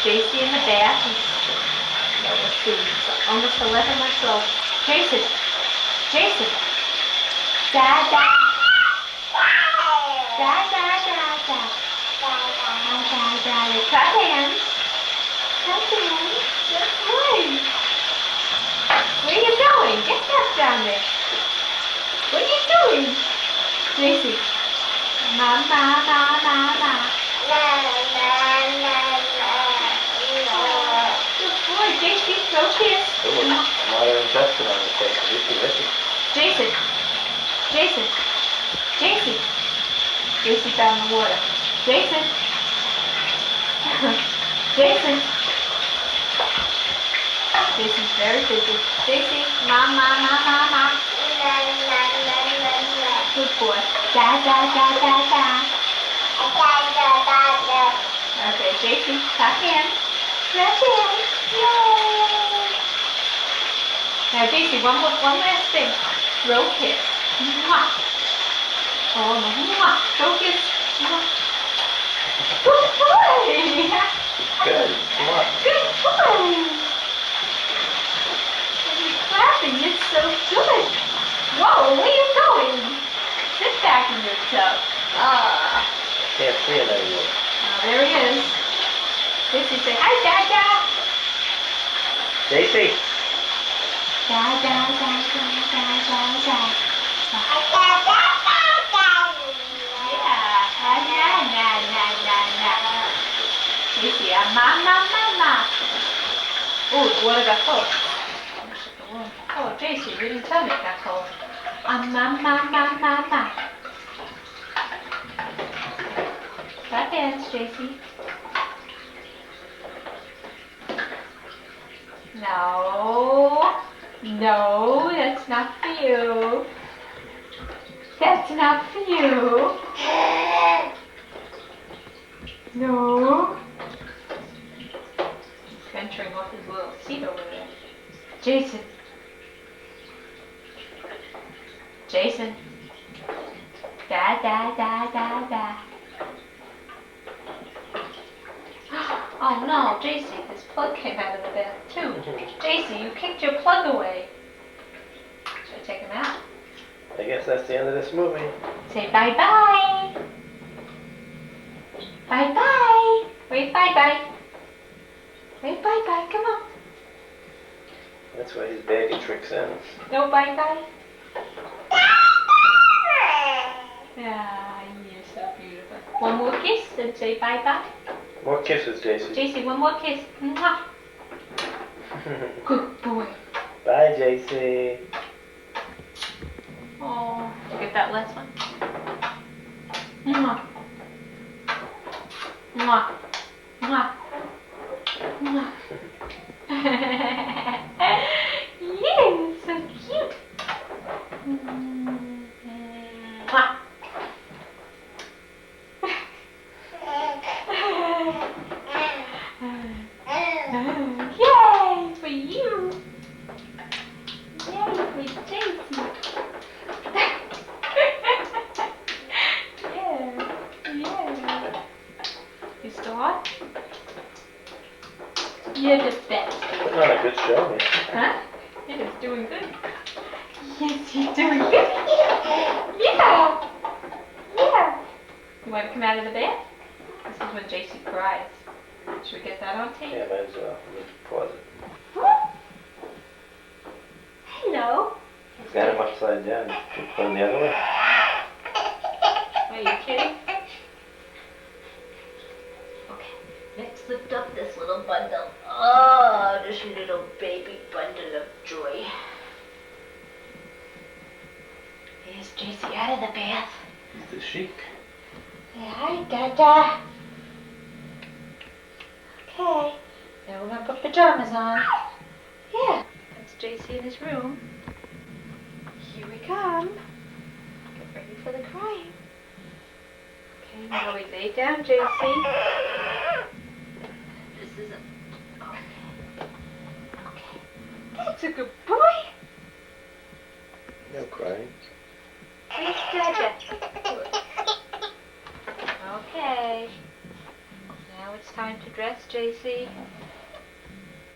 JC in the bath. No, let's see. It's almost 11 months old. Jason. Jason. Da, da. Da, da, da, da. Da, da, da. Clap hands. Clap hands. Good boy. Where are you going? Get that down there. What are you doing? JC. Mama, mama, mama. Good boy, JC, go kiss. Modern intestine on his face. Listen. Jason. Jason. Jason. JC found the water. Jason. Jason. Jason's very busy. JC, mama. Good boy. Da, da, da, da, da. Okay, JC, clap hands. Clap hands. Yay! Now, JC, one last thing. Throw kiss. Mwah. Oh, no. Mwah. Throw kiss. Mwah. Good boy. Good. Come on. Good boy. You're clapping. It's so good. Whoa, where are you going? Sit back in your tub. Can't see it anymore. Oh, there he is. JC, say hi, Dada. JC. Da, da, da, da, da, da, da. Yeah. Na. JC, mama. Oh, the water got cold. Oh, JC, you didn't tell me it got cold. Mama. Clap hands, JC. No, that's not for you. That's not for you. No. He's venturing off his little seat over there. Jason. Da. Oh no, JC, his plug came out of the bath too. JC, you kicked your plug away. Should I take him out? I guess that's the end of this movie. Say bye-bye. Bye-bye. Wait, bye-bye. Wait, bye-bye. Come on. That's why his baggy tricks in. No bye-bye. Ah, you're so beautiful. One more kiss and say bye-bye. More kisses, JC. JC, one more kiss. Mwah. Good boy. Bye, JC. Oh, you get that last one? Mwah. Yeah, so cute. Mwah. Yay for you! Yay for JC! Yeah. You still on? You're the best. Putting on a good show here. Huh? It is doing good. Yes, you're doing good. Yeah. You want to come out of the bath? This is when JC cries. Should we get that on tape? Yeah, might as well. Let's pause it. Huh? Hello. He's got him upside down. You put him the other way. Are you kidding? Okay, let's lift up this little bundle. Oh, this little baby bundle of joy. Here's JC out of the bath. He's the Sheik. Say hi, Dada. Okay, now we're gonna put pajamas on. Yeah, that's JC in his room. Here we come. Get ready for the crying. Okay, now we lay down, JC. This is a... Okay. That's a good boy. No crying. Where's Dada? Okay. Now it's it's time to dress, JC.